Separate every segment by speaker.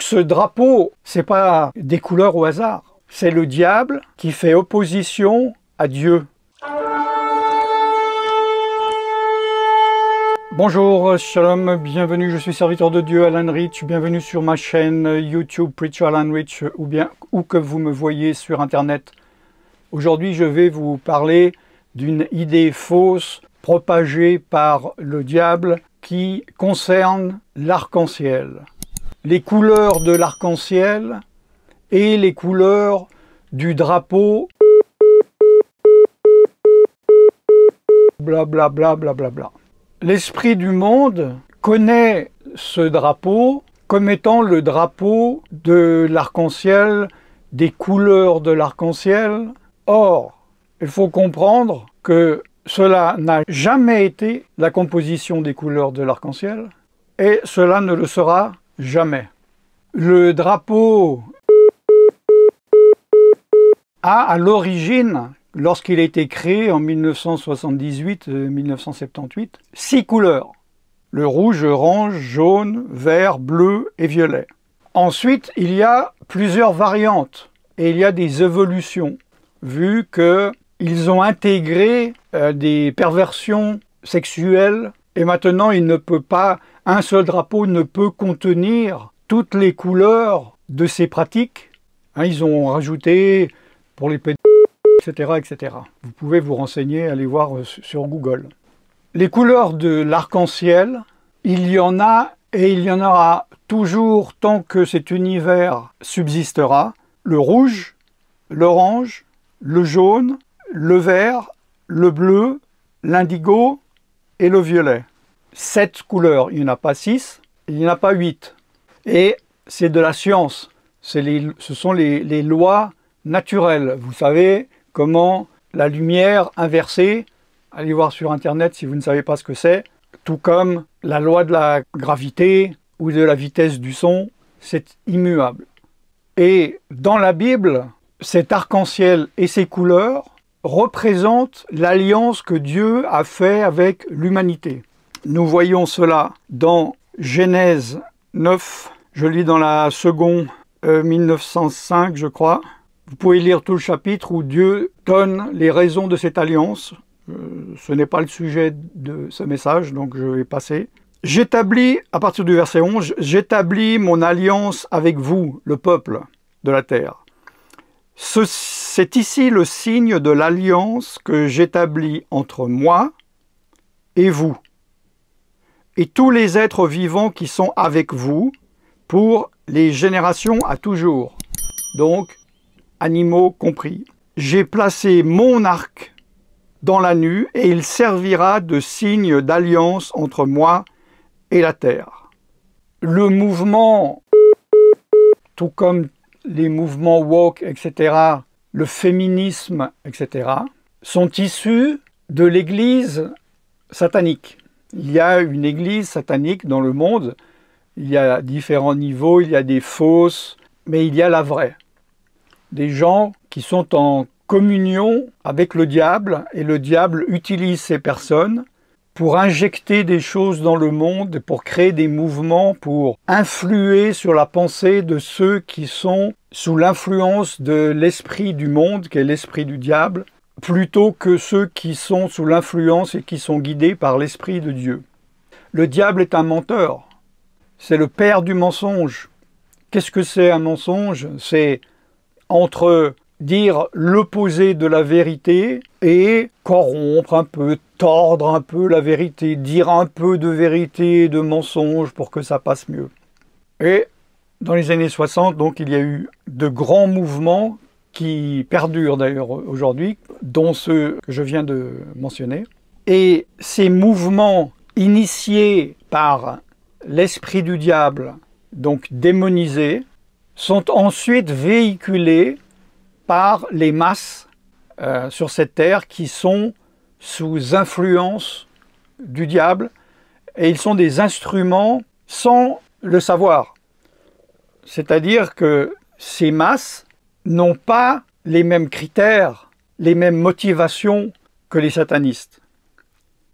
Speaker 1: ce drapeau, c'est pas des couleurs au hasard. C'est le diable qui fait opposition à Dieu. Bonjour, shalom, bienvenue, je suis serviteur de Dieu, Alan Rich, bienvenue sur ma chaîne YouTube Preacher Alan Rich, ou bien où que vous me voyez sur Internet. Aujourd'hui, je vais vous parler d'une idée fausse propagée par le diable qui concerne l'arc-en-ciel. Les couleurs de l'arc-en-ciel et les couleurs du drapeau, blablabla, blablabla. L'esprit du monde connaît ce drapeau comme étant le drapeau de l'arc-en-ciel, des couleurs de l'arc-en-ciel. Or, il faut comprendre que cela n'a jamais été la composition des couleurs de l'arc-en-ciel et cela ne le sera jamais. Le drapeau a à l'origine, lorsqu'il a été créé en 1978-1978, 6 couleurs. Le rouge, orange, jaune, vert, bleu et violet. Ensuite, il y a plusieurs variantes et il y a des évolutions, vu qu'ils ont intégré des perversions sexuelles et maintenant un seul drapeau ne peut contenir toutes les couleurs de ces pratiques. Ils ont rajouté pour les pédophiles, etc., etc. Vous pouvez vous renseigner, aller voir sur Google. Les couleurs de l'arc-en-ciel, il y en a et il y en aura toujours tant que cet univers subsistera. Le rouge, l'orange, le jaune, le vert, le bleu, l'indigo et le violet. 7 couleurs, il n'y en a pas 6, il n'y en a pas 8. Et c'est de la science, ce sont les lois naturelles. Vous savez comment la lumière inversée, allez voir sur Internet si vous ne savez pas ce que c'est, tout comme la loi de la gravité ou de la vitesse du son, c'est immuable. Et dans la Bible, cet arc-en-ciel et ses couleurs représentent l'alliance que Dieu a faite avec l'humanité. Nous voyons cela dans Genèse 9, je lis dans la seconde 1905, je crois. Vous pouvez lire tout le chapitre où Dieu donne les raisons de cette alliance. Ce n'est pas le sujet de ce message, donc je vais passer. J'établis, à partir du verset 11, « J'établis mon alliance avec vous, le peuple de la terre. C'est ici le signe de l'alliance que j'établis entre moi et vous, et tous les êtres vivants qui sont avec vous, pour les générations à toujours. » Donc, animaux compris. « J'ai placé mon arc dans la nue, et il servira de signe d'alliance entre moi et la terre. » Le mouvement, tout comme les mouvements woke, etc., le féminisme, etc., sont issus de l'église satanique. Il y a une église satanique dans le monde, il y a différents niveaux, il y a des fausses, mais il y a la vraie. Des gens qui sont en communion avec le diable, et le diable utilise ces personnes pour injecter des choses dans le monde, pour créer des mouvements, pour influer sur la pensée de ceux qui sont sous l'influence de l'esprit du monde, qui est l'esprit du diable, plutôt que ceux qui sont sous l'influence et qui sont guidés par l'Esprit de Dieu. Le diable est un menteur. C'est le père du mensonge. Qu'est-ce que c'est un mensonge? C'est entre dire l'opposé de la vérité et corrompre un peu, tordre un peu la vérité, dire un peu de vérité et de mensonge pour que ça passe mieux. Et dans les années 60, donc, il y a eu de grands mouvements qui perdurent d'ailleurs aujourd'hui, dont ceux que je viens de mentionner. Et ces mouvements initiés par l'esprit du diable, donc démonisés, sont ensuite véhiculés par les masses sur cette terre qui sont sous influence du diable, et ils sont des instruments sans le savoir. C'est-à-dire que ces masses n'ont pas les mêmes critères, les mêmes motivations que les satanistes.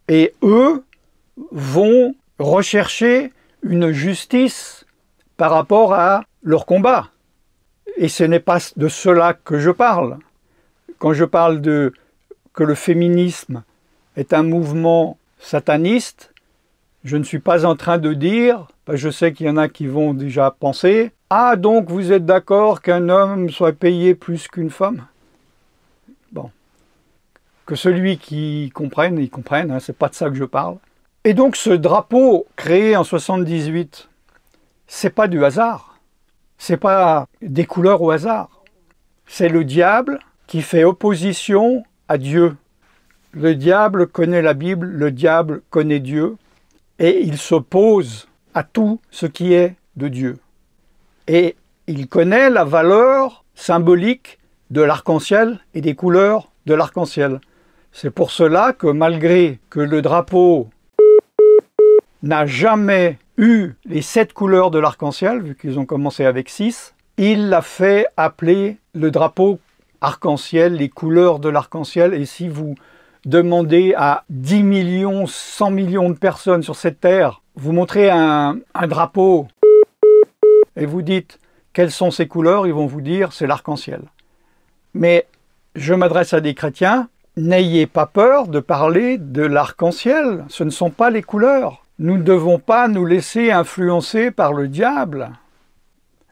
Speaker 1: Et eux vont rechercher une justice par rapport à leur combat. Et ce n'est pas de cela que je parle. Quand je parle que le féminisme est un mouvement sataniste, je ne suis pas en train de dire, je sais qu'il y en a qui vont déjà penser, « Ah, donc vous êtes d'accord qu'un homme soit payé plus qu'une femme ?» Bon. Que celui qui comprenne, il comprenne, hein, c'est pas de ça que je parle. Et donc ce drapeau créé en 78, c'est pas du hasard. C'est pas des couleurs au hasard. C'est le diable qui fait opposition à Dieu. Le diable connaît la Bible, le diable connaît Dieu, et il s'oppose à tout ce qui est de Dieu. Et il connaît la valeur symbolique de l'arc-en-ciel et des couleurs de l'arc-en-ciel. C'est pour cela que malgré que le drapeau n'a jamais eu les 7 couleurs de l'arc-en-ciel, vu qu'ils ont commencé avec 6, il l'a fait appeler le drapeau arc-en-ciel, les couleurs de l'arc-en-ciel. Et si vous demandez à 10 millions, 100 millions de personnes sur cette terre, vous montrez un drapeau et vous dites quelles sont ces couleurs, ils vont vous dire c'est l'arc-en-ciel. Mais je m'adresse à des chrétiens, n'ayez pas peur de parler de l'arc-en-ciel, ce ne sont pas les couleurs. Nous ne devons pas nous laisser influencer par le diable.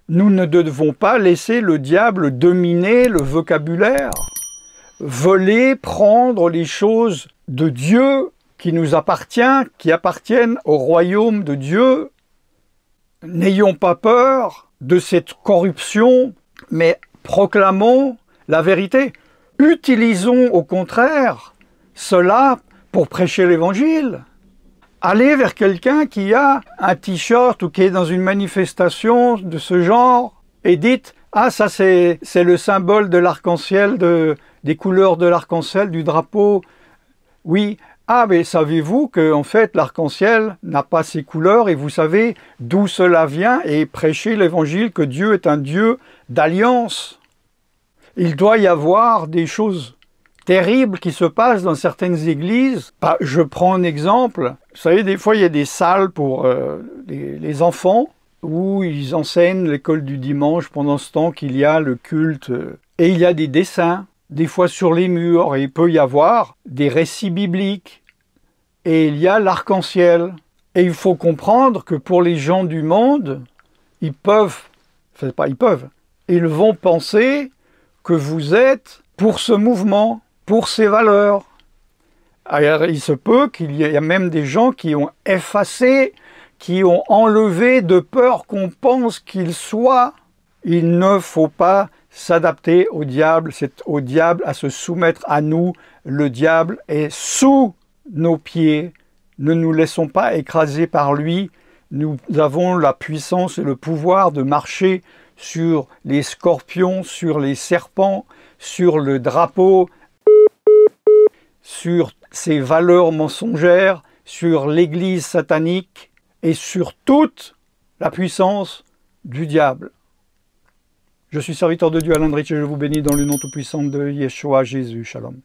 Speaker 1: Nous ne devons pas laisser le diable dominer le vocabulaire, voler, prendre les choses de Dieu qui nous appartiennent, qui appartiennent au royaume de Dieu. N'ayons pas peur de cette corruption, mais proclamons la vérité. Utilisons au contraire cela pour prêcher l'évangile. Allez vers quelqu'un qui a un t-shirt ou qui est dans une manifestation de ce genre et dites « Ah, ça c'est le symbole de l'arc-en-ciel, des couleurs de l'arc-en-ciel, du drapeau. » Oui, ah mais savez-vous qu'en fait l'arc-en-ciel n'a pas ces couleurs et vous savez d'où cela vient et prêchez l'évangile que Dieu est un Dieu d'alliance. Il doit y avoir des choses terribles qui se passent dans certaines églises. Je prends un exemple. Vous savez, des fois, il y a des salles pour les enfants où ils enseignent l'école du dimanche pendant ce temps qu'il y a le culte. Et il y a des dessins, des fois sur les murs, et il peut y avoir des récits bibliques. Et il y a l'arc-en-ciel. Et il faut comprendre que pour les gens du monde, ils vont penser que vous êtes pour ce mouvement, pour ces valeurs. Alors, il se peut qu'il y ait même des gens qui ont effacé, qui ont enlevé de peur qu'on pense qu'ils soient. Il ne faut pas s'adapter au diable, c'est au diable à se soumettre à nous. Le diable est sous nos pieds. Ne nous laissons pas écraser par lui. Nous avons la puissance et le pouvoir de marcher sur les scorpions, sur les serpents, sur le drapeau, sur ces valeurs mensongères, sur l'église satanique et sur toute la puissance du diable. Je suis serviteur de Dieu Alain Drich et je vous bénis dans le nom tout-puissant de Yeshua Jésus. Shalom.